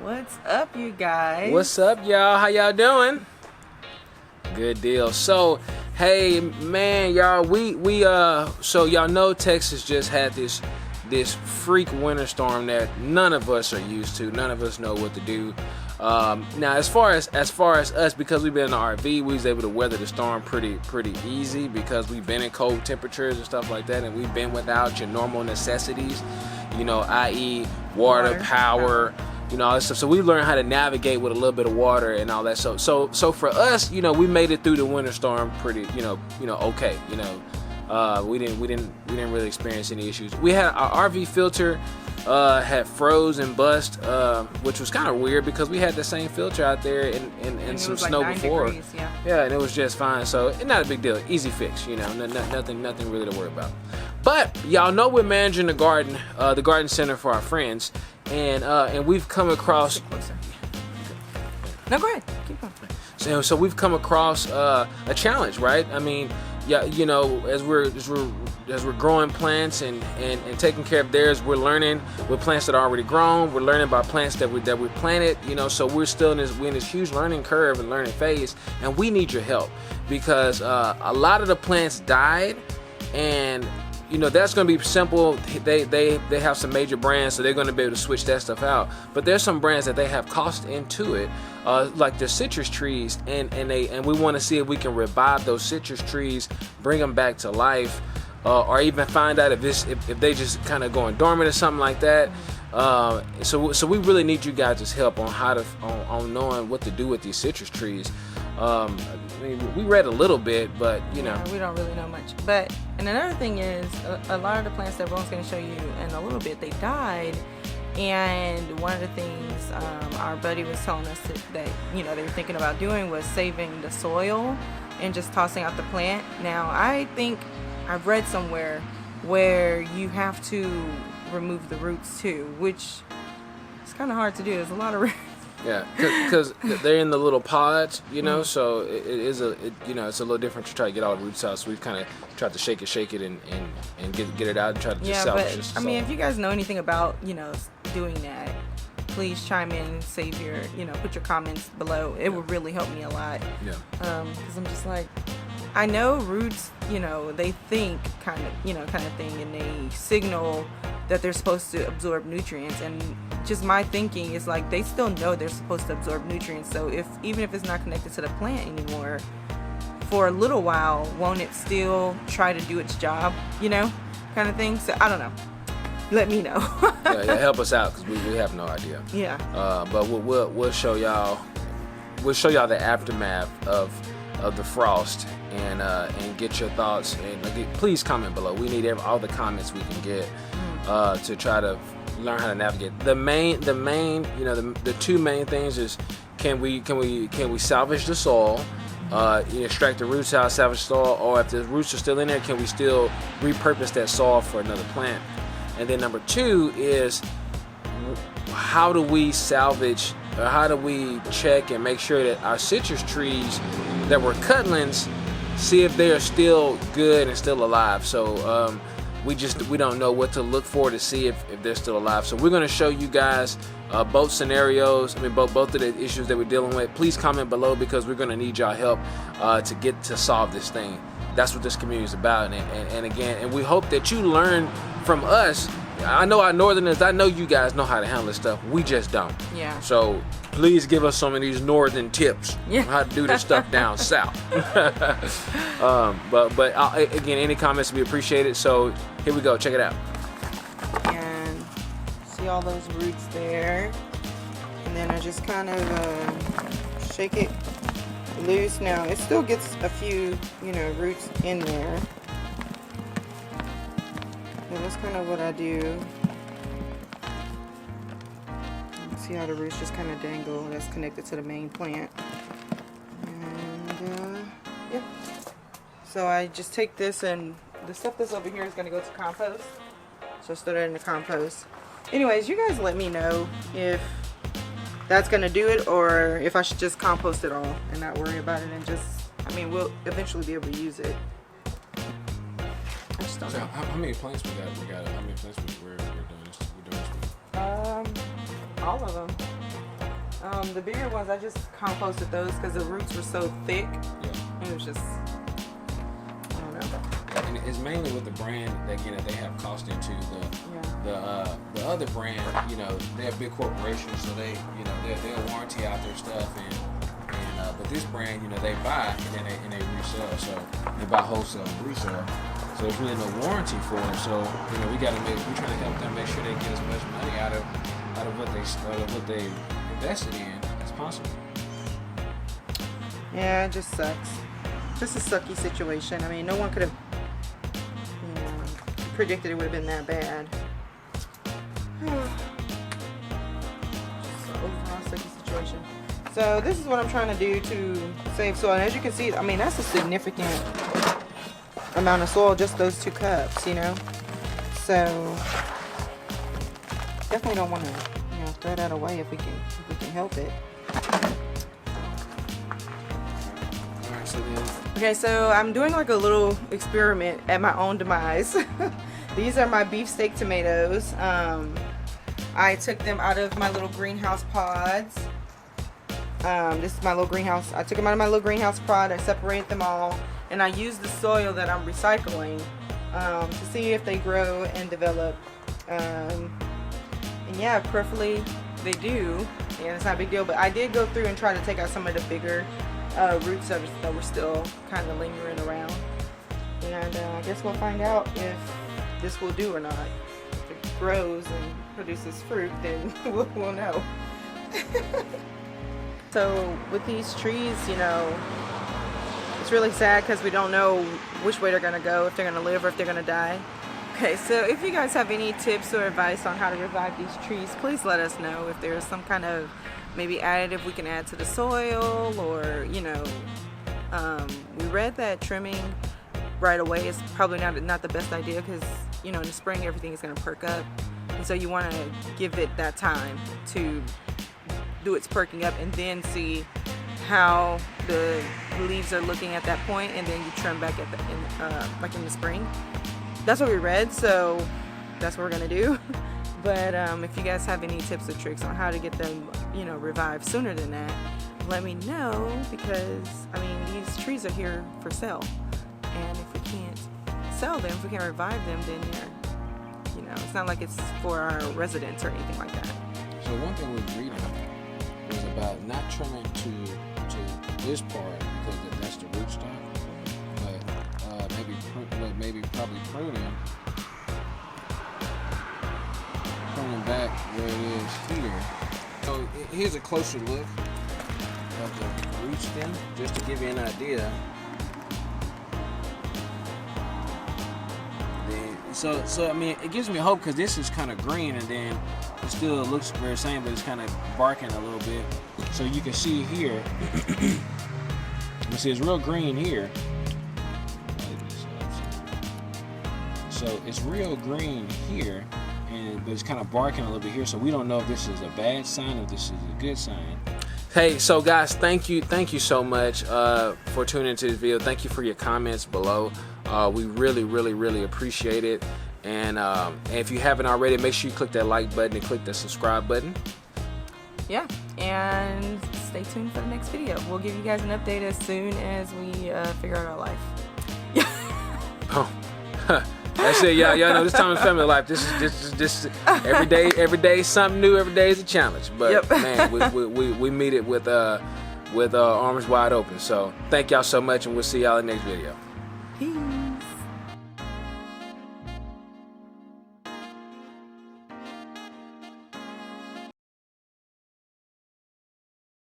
What's up, you guys? What's up, y'all? How y'all doing? Good deal. So, hey, man, y'all, so y'all know Texas just had this freak winter storm that none of us are used to. None of us know what to do. Now, as far as us, because we've been in the RV, we was able to weather the storm pretty easy because we've been in cold temperatures and stuff like that, and we've been without your normal necessities, i.e. water, power. All that stuff. So we learned how to navigate with a little bit of water and all that. So for us, we made it through the winter storm pretty, okay. We didn't really experience any issues. We had our RV filter had froze and bust, which was kind of weird because we had the same filter out there and some snow like before. Degrees, yeah. Yeah, and it was just fine. So not a big deal. Easy fix. Nothing really to worry about. But y'all know we're managing the garden center for our friends. And we've come across. No, go ahead. Keep going. So we've come across a challenge, right? I mean, yeah, as we're growing plants and taking care of theirs, we're learning with plants that are already grown. We're learning about plants that we planted. So we're still in this huge learning curve and learning phase, and we need your help because a lot of the plants died, and that's going to be simple. They have some major brands, so they're going to be able to switch that stuff out. But there's some brands that they have cost into it, like the citrus trees, and we want to see if we can revive those citrus trees, bring them back to life, or even find out if they just kind of going dormant or something like that. So we really need you guys' help on on knowing what to do with these citrus trees. We read a little bit, but Yeah, we don't really know much. And another thing is, a lot of the plants that Ron's going to show you in a little bit, they died. And one of the things our buddy was telling us that they were thinking about doing was saving the soil and just tossing out the plant. Now, I think I've read somewhere where you have to remove the roots too, which is kind of hard to do. There's a lot of roots. Yeah, because they're in the little pods, so it's a little different to try to get all the roots out. So we've kind of tried to shake it and get it out and try to just salvage it. I mean, if you guys know anything about, doing that, please chime in, save your, put your comments below. It would really help me a lot. Yeah. Because I'm just like, I know roots, they think kind of thing, and they signal that they're supposed to absorb nutrients, and just my thinking is like they still know they're supposed to absorb nutrients. So even if it's not connected to the plant anymore, for a little while, won't it still try to do its job, kind of thing? So I don't know. Let me know. yeah, help us out because we have no idea. Yeah. But we'll show y'all. We'll show y'all the aftermath of the frost and get your thoughts, and please comment below. We need all the comments we can get to try to learn how to navigate. The two main things is can we salvage the soil, extract the roots out, salvage the soil, or if the roots are still in there, can we still repurpose that soil for another plant? And then number two is how do we salvage, or how do we check and make sure that our citrus trees that were cutlings, see if they are still good and still alive. So we don't know what to look for to see if they're still alive. So we're going to show you guys both scenarios. I mean, both of the issues that we're dealing with. Please comment below because we're going to need y'all help to solve this thing. That's what this community is about. And we hope that you learn from us. I know our northerners, I know you guys know how to handle this stuff. We just don't. Yeah. So please give us some of these northern tips on how to do this stuff down south. But again, any comments we appreciate it. So here we go. Check it out. And see all those roots there. And then I just kind of shake it loose. Now it still gets a few, roots in there. And that's kind of what I do. See how the roots just kind of dangle. That's connected to the main plant. And yeah. So I just take this, and the stuff that's over here is going to go to compost. So I throw that in the compost. Anyways, you guys let me know if that's going to do it, or if I should just compost it all and not worry about it, and we'll eventually be able to use it. I just don't know. How many plants we got? How many plants we're doing this with? All of them. The bigger ones, I just composted those because the roots were so thick. Yeah. It was just, I don't know. And it's mainly with the brand that they have cost into the other brand. You know, they're big corporations, so they'll warranty out their stuff and but this brand, you know, they buy and they resell. So they buy wholesale and resell. So there's really no warranty for them. So you know, we're trying to help them make sure they get as much money out of what they invested in as possible. Yeah, it just sucks. Just a sucky situation. I mean, no one could have predicted it would have been that bad. Just an overall sucky situation. So this is what I'm trying to do to save soil. And as you can see, I mean, that's a significant amount of soil, just those 2 cups, you know. So definitely don't want to, throw that away if we can help it. Okay, so I'm doing like a little experiment at my own demise. These are my beefsteak tomatoes. I took them out of my little greenhouse pods. This is my little greenhouse. I took them out of my little greenhouse pod. I separated them all, and I used the soil that I'm recycling to see if they grow and develop. And yeah, preferably they do. Yeah, it's not a big deal. But I did go through and try to take out some of the bigger roots that were still kind of lingering around. And I guess we'll find out if this will do or not. If it grows and produces fruit, then we'll know. So with these trees, it's really sad because we don't know which way they're going to go, if they're going to live or if they're going to die. Okay, so if you guys have any tips or advice on how to revive these trees, please let us know. If there's some kind of maybe additive we can add to the soil, or we read that trimming right away is probably not the best idea because in the spring everything is going to perk up, and so you want to give it that time to do its perking up and then see how the leaves are looking at that point, and then you trim back like in the spring. That's what we read, so that's what we're gonna do. But if you guys have any tips or tricks on how to get them, revived sooner than that, let me know, because these trees are here for sale, and if we can't sell them, if we can't revive them, then they're, it's not like it's for our residents or anything like that. So one thing we were reading was about not trimming to this part because that's the rootstock, but probably pruning back where it is here. So here's a closer look of the root stem, just to give you an idea. So it gives me hope because this is kind of green, and then it still looks very same, but it's kind of barking a little bit. So you can see here, you see it's real green here. So it's real green here, but it's kind of barking a little bit here. So we don't know if this is a bad sign or if this is a good sign. Hey, so guys, thank you so much for tuning into this video. Thank you for your comments below. We really appreciate it. And if you haven't already, make sure you click that like button and click that subscribe button. Yeah, and stay tuned for the next video. We'll give you guys an update as soon as we figure out our life. Oh, that's it, y'all. Y'all know this time in family life. This is every day something new. Every day is a challenge. But yep. Man, we meet it with arms wide open. So thank y'all so much, and we'll see y'all in the next video. Peace.